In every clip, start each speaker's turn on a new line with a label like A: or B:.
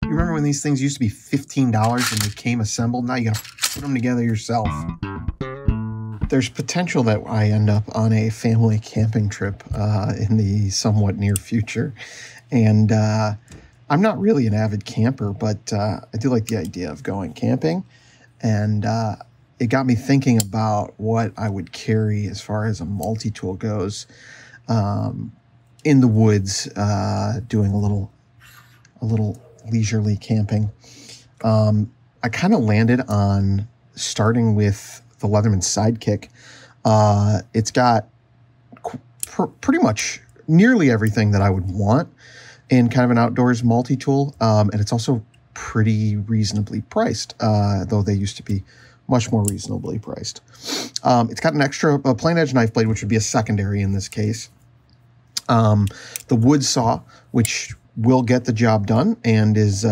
A: You remember when these things used to be $15 when they came assembled? Now you gotta put them together yourself. There's potential that I end up on a family camping trip in the somewhat near future. And I'm not really an avid camper, but I do like the idea of going camping. And it got me thinking about what I would carry as far as a multi-tool goes in the woods, doing a little leisurely camping. I kind of landed on starting with the Leatherman Sidekick. It's got pretty much nearly everything that I would want in kind of an outdoors multi-tool, and it's also pretty reasonably priced, though they used to be much more reasonably priced. It's got an extra plain edge knife blade, which would be a secondary in this case. The wood saw, which will get the job done and is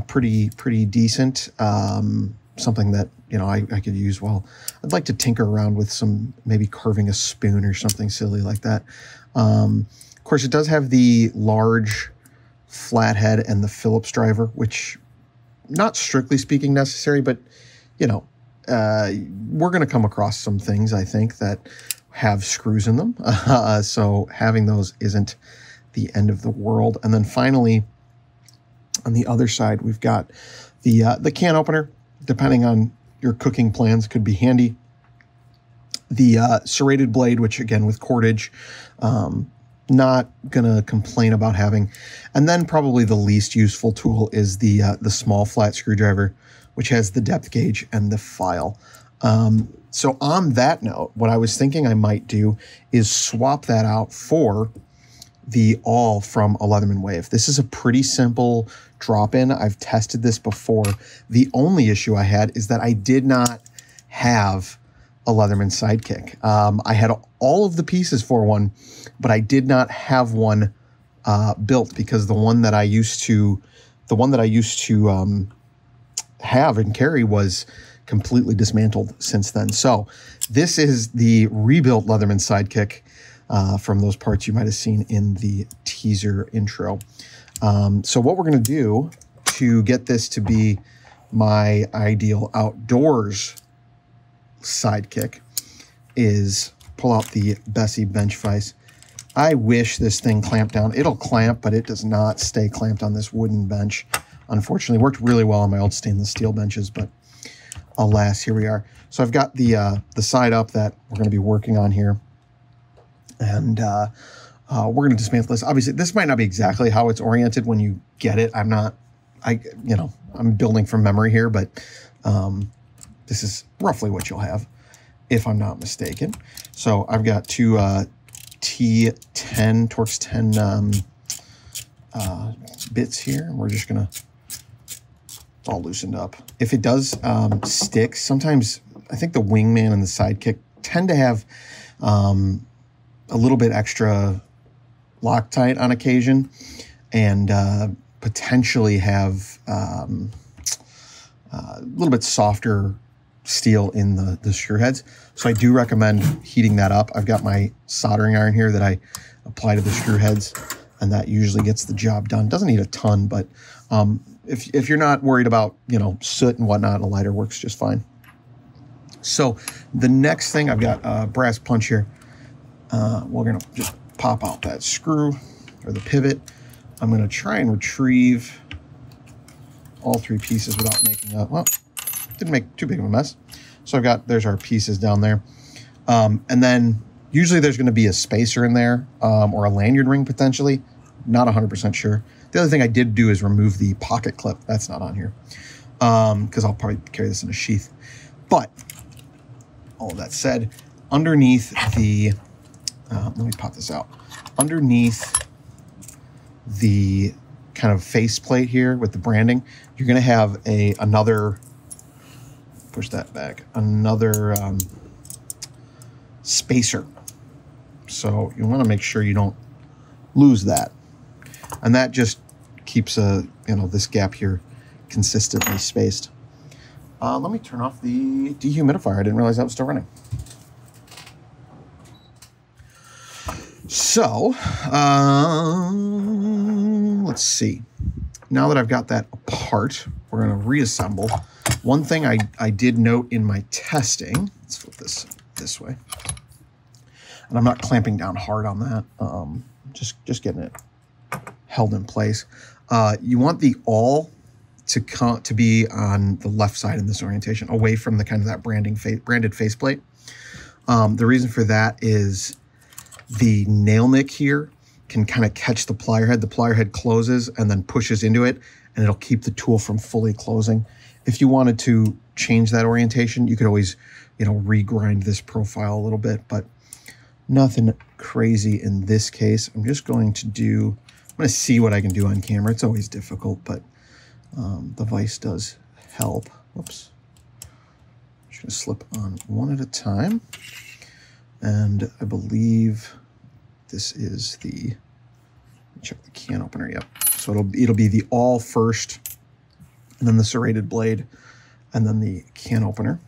A: pretty decent. Something that, you know, I could use well. I'd like to tinker around with some, maybe carving a spoon or something silly like that. Of course, it does have the large flathead and the Phillips driver, which not strictly speaking necessary, but, you know, we're going to come across some things, I think, that have screws in them. So having those isn't the end of the world. And then finally, on the other side, we've got the can opener. Depending on your cooking plans, could be handy. The serrated blade, which again with cordage, not gonna complain about having. And then probably the least useful tool is the small flat screwdriver, which has the depth gauge and the file. So on that note, what I was thinking I might do is swap that out for the awl from a Leatherman Wave. This is a pretty simple drop-in. I've tested this before. The only issue I had is that I did not have a Leatherman Sidekick. I had all of the pieces for one, but I did not have one built because the one that I used to have and carry was completely dismantled since then. So this is the rebuilt Leatherman Sidekick from those parts you might have seen in the teaser intro. So what we're going to do to get this to be my ideal outdoors sidekick is pull out the Bessie bench vise. I wish this thing clamped down. It'll clamp, but it does not stay clamped on this wooden bench. Unfortunately, worked really well on my old stainless steel benches, but alas, here we are. So I've got the side up that we're going to be working on here. And we're going to dismantle this. Obviously, this might not be exactly how it's oriented when you get it. I'm building from memory here, but this is roughly what you'll have, if I'm not mistaken. So I've got two T10, Torx 10 bits here. And we're just going to, it's all loosened up. If it does stick, sometimes I think the Wingman and the Sidekick tend to have a little bit extra Loctite on occasion, and potentially have a little bit softer steel in the screw heads. So I do recommend heating that up. I've got my soldering iron here that I apply to the screw heads, and that usually gets the job done. Doesn't need a ton, but if you're not worried about, you know, soot and whatnot, a lighter works just fine. So the next thing, I've got a brass punch here. We're going to just pop out that screw or the pivot. I'm going to try and retrieve all three pieces without making a, well, didn't make too big of a mess. So there's our pieces down there. And then usually there's going to be a spacer in there, or a lanyard ring potentially. Not 100% sure. The other thing I did do is remove the pocket clip. That's not on here, because I'll probably carry this in a sheath. But all of that said, underneath the, let me pop this out. Underneath the kind of faceplate here with the branding, you're going to have another, push that back, another spacer. So you want to make sure you don't lose that. And that just keeps this gap here consistently spaced. Let me turn off the dehumidifier. I didn't realize that was still running. So, let's see. now that I've got that apart, we're going to reassemble. One thing I did note in my testing, let's flip this way, and I'm not clamping down hard on that, just getting it held in place. You want the awl to be on the left side in this orientation, away from the kind of that branded faceplate. The reason for that is the nail nick here can kind of catch the plier head. The plier head closes and then pushes into it, and it'll keep the tool from fully closing. If you wanted to change that orientation, you could always, regrind this profile a little bit, but nothing crazy in this case. I'm going to see what I can do on camera. It's always difficult, but the vise does help. Whoops. I'm just going to slip on one at a time. And I believe this is the, check the can opener, yep. So it'll be the awl first, and then the serrated blade, and then the can opener.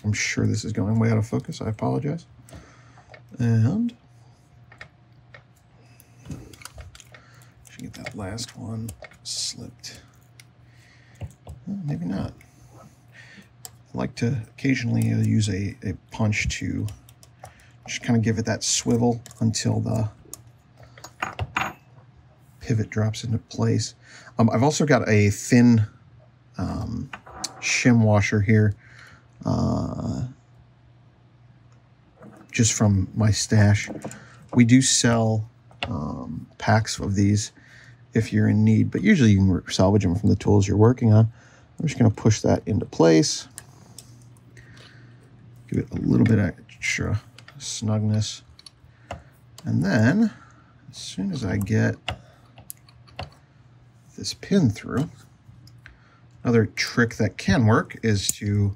A: I'm sure this is going way out of focus. I apologize. And should get that last one slipped. Well, maybe not. I like to occasionally use a punch to just kind of give it that swivel until the pivot drops into place. I've also got a thin shim washer here, just from my stash. We do sell packs of these if you're in need, but usually you can salvage them from the tools you're working on. I'm just going to push that into place. Give it a little bit extra snugness. And then, as soon as I get this pin through, another trick that can work is to,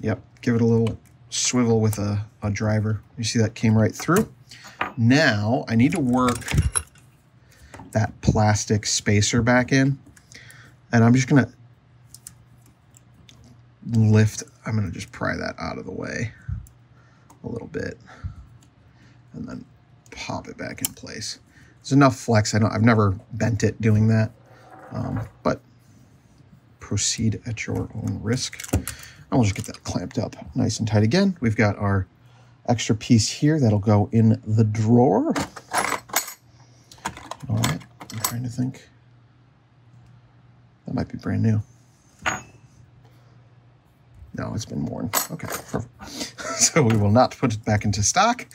A: give it a little swivel with a driver. You see that came right through. Now, I need to work that plastic spacer back in, and I'm just going to I'm going to just pry that out of the way a little bit and then pop it back in place. There's enough flex. I've never bent it doing that, but proceed at your own risk. And we'll just get that clamped up nice and tight again. We've got our extra piece here that'll go in the drawer. All right, I'm trying to think. That might be brand new. No, it's been worn. Okay, perfect. So we will not put it back into stock.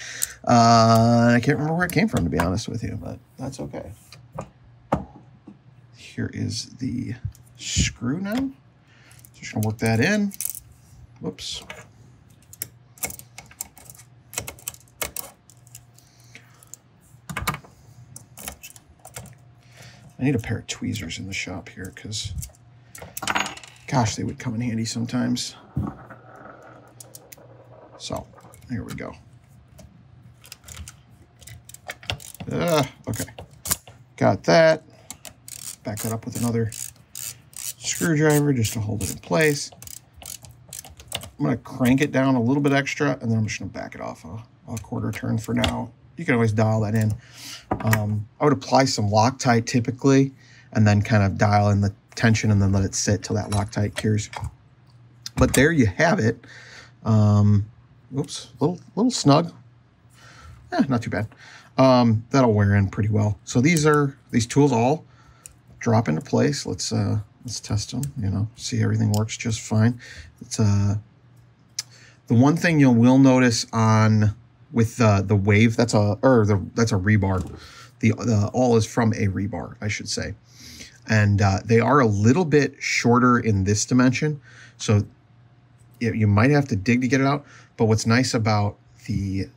A: I can't remember where it came from, to be honest with you, but that's okay. Here is the screw now. So just gonna work that in. Whoops. I need a pair of tweezers in the shop here because, gosh, they would come in handy sometimes. So, here we go. Okay, got that. Back that up with another screwdriver just to hold it in place. I'm going to crank it down a little bit extra, and then I'm just going to back it off a quarter turn for now. You can always dial that in. I would apply some Loctite typically, and then kind of dial in the tension and then let it sit till that Loctite cures. But there you have it. Oops, little snug. Not too bad. That'll wear in pretty well. So these tools all drop into place. Let's test them. See everything works just fine. It's the one thing you will notice with the wave, that's a rebar. The awl is from a rebar, I should say, and they are a little bit shorter in this dimension, so you might have to dig to get it out. But what's nice about the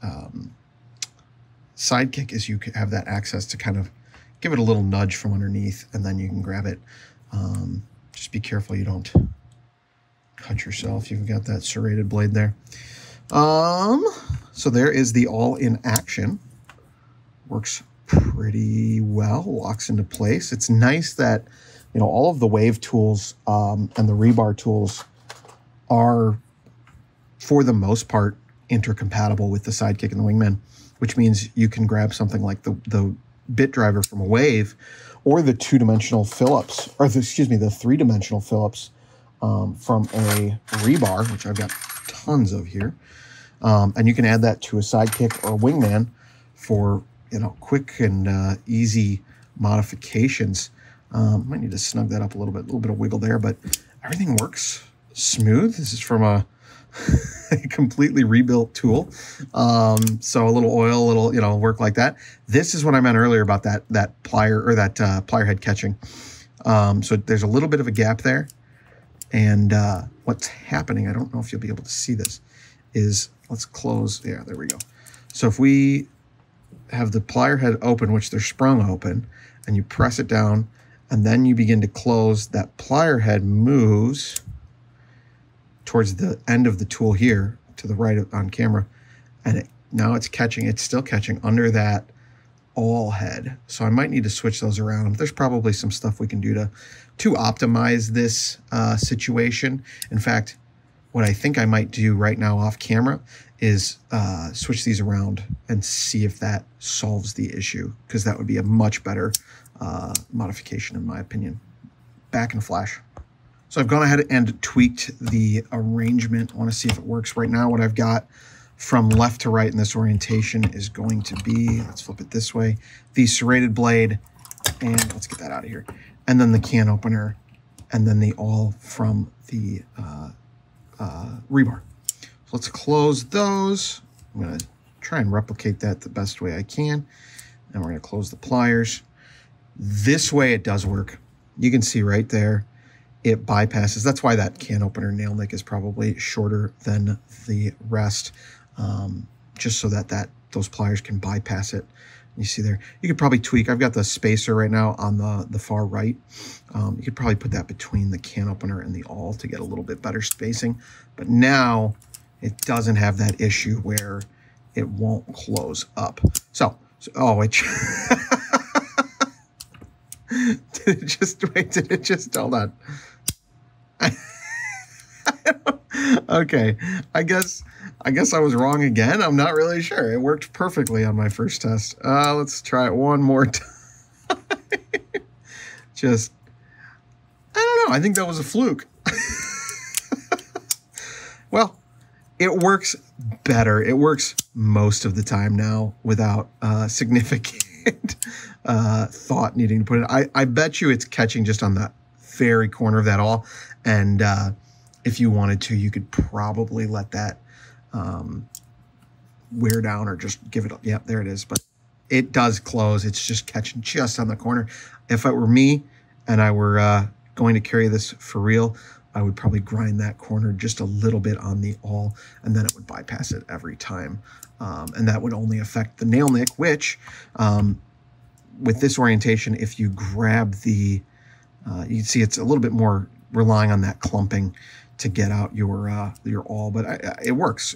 A: Sidekick is you have that access to kind of give it a little nudge from underneath, and then you can grab it. Just be careful you don't cut yourself. You've got that serrated blade there. So there is the awl in action. Works pretty well, locks into place. It's nice that, all of the wave tools and the rebar tools are, for the most part, intercompatible with the Sidekick and the Wingman, which means you can grab something like the bit driver from a wave or the two-dimensional Phillips, or the, excuse me, the three-dimensional Phillips from a rebar, which I've got tons of here. And you can add that to a Sidekick or a Wingman for, you know, quick and easy modifications. Might need to snug that up a little bit of wiggle there, but everything works smooth. This is from a completely rebuilt tool. So a little oil, a little, you know, work like that. This is what I meant earlier about that plier, or that plier head catching. So there's a little bit of a gap there. And what's happening, I don't know if you'll be able to see this, is, let's close, yeah, there we go. So if we have the plier head open, which they're sprung open, and you press it down, and then you begin to close, that plier head moves towards the end of the tool here, to the right on camera, and now it's catching, it's still catching under that awl head. So I might need to switch those around. There's probably some stuff we can do to optimize this situation. In fact, what I think I might do right now off camera is switch these around and see if that solves the issue, because that would be a much better modification in my opinion. Back in Flash. So I've gone ahead and tweaked the arrangement. I want to see if it works right now. What I've got from left to right in this orientation is going to be, let's flip it this way, the serrated blade, and let's get that out of here, and then the can opener, and then the awl from the rebar. So let's close those. I'm going to try and replicate that the best way I can. And we're going to close the pliers. This way it does work. You can see right there, it bypasses. That's why that can opener nail nick is probably shorter than the rest, just so that those pliers can bypass it. You see there, you could probably tweak. I've got the spacer right now on the far right. You could probably put that between the can opener and the awl to get a little bit better spacing. But now it doesn't have that issue where it won't close up. So oh, it did it just hold on. Okay, I guess I was wrong again. I'm not really sure. It worked perfectly on my first test. Let's try it one more time. Just, I don't know. I think that was a fluke. Well, it works better. It works most of the time now without significant thought needing to put it. I bet you it's catching just on the very corner of that awl, and if you wanted to, you could probably let that wear down or just give it up. Yep, there it is. But it does close. It's just catching just on the corner. If it were me and I were going to carry this for real, I would probably grind that corner just a little bit on the awl, and then it would bypass it every time. And that would only affect the nail nick, which with this orientation, if you grab the, you can see it's a little bit more relying on that clumping to get out your awl, but it works.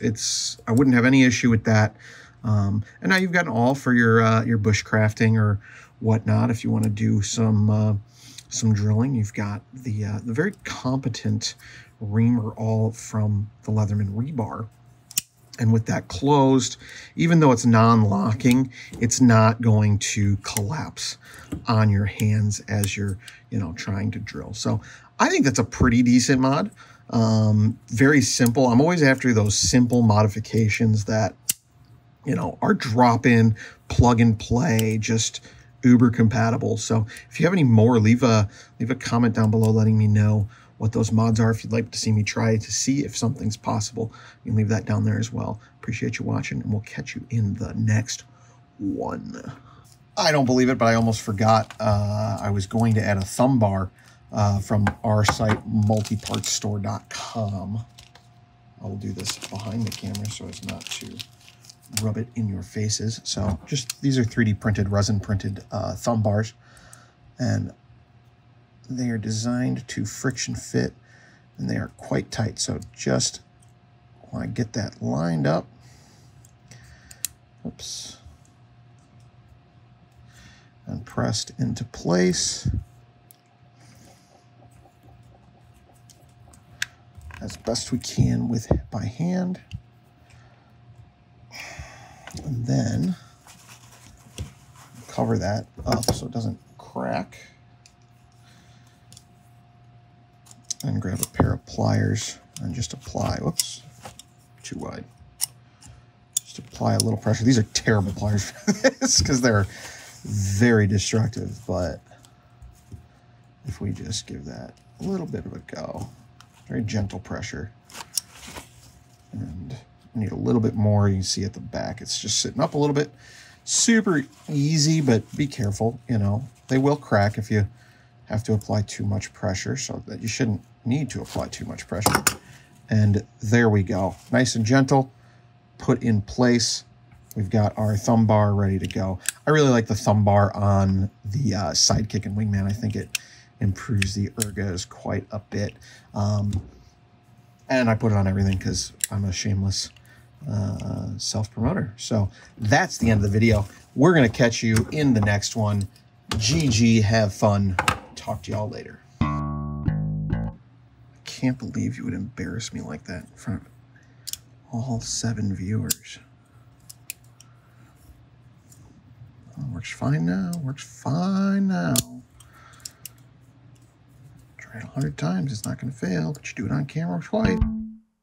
A: I wouldn't have any issue with that. And now you've got an awl for your bushcrafting or whatnot. If you want to do some drilling, you've got the very competent reamer awl from the Leatherman Rebar. And with that closed, even though it's non-locking, it's not going to collapse on your hands as you're, trying to drill. So I think that's a pretty decent mod. Very simple. I'm always after those simple modifications that, are drop-in, plug-and-play, just uber compatible. So if you have any more, leave a comment down below letting me know what those mods are. If you'd like to see me try to see if something's possible, you can leave that down there as well. Appreciate you watching, and we'll catch you in the next one. I don't believe it, but I almost forgot. I was going to add a thumb bar from our site, multipartsstore.com. I will do this behind the camera so as not to rub it in your faces. So these are 3D printed, resin printed thumb bars, and they are designed to friction fit, and they are quite tight. So just want to get that lined up. Oops. And pressed into place as best we can by hand. And then cover that up so it doesn't crack. And grab a pair of pliers and just apply, whoops, too wide. Just apply a little pressure. These are terrible pliers for this because they're very destructive, but if we just give that a little bit of a go, very gentle pressure, and we need a little bit more. You can see at the back, it's just sitting up a little bit. Super easy, but be careful, you know, they will crack if you have to apply too much pressure, so that you shouldn't need to apply too much pressure. And there we go, nice and gentle, put in place. We've got our thumb bar ready to go. I really like the thumb bar on the Sidekick and Wingman. I think it improves the ergos quite a bit. And I put it on everything because I'm a shameless self-promoter. So that's the end of the video. We're going to catch you in the next one. GG, have fun. Talk to y'all later. I can't believe you would embarrass me like that in front of all 7 viewers. Oh, works fine now. Works fine now. Try it 100 times. It's not going to fail, but you do it on camera twice.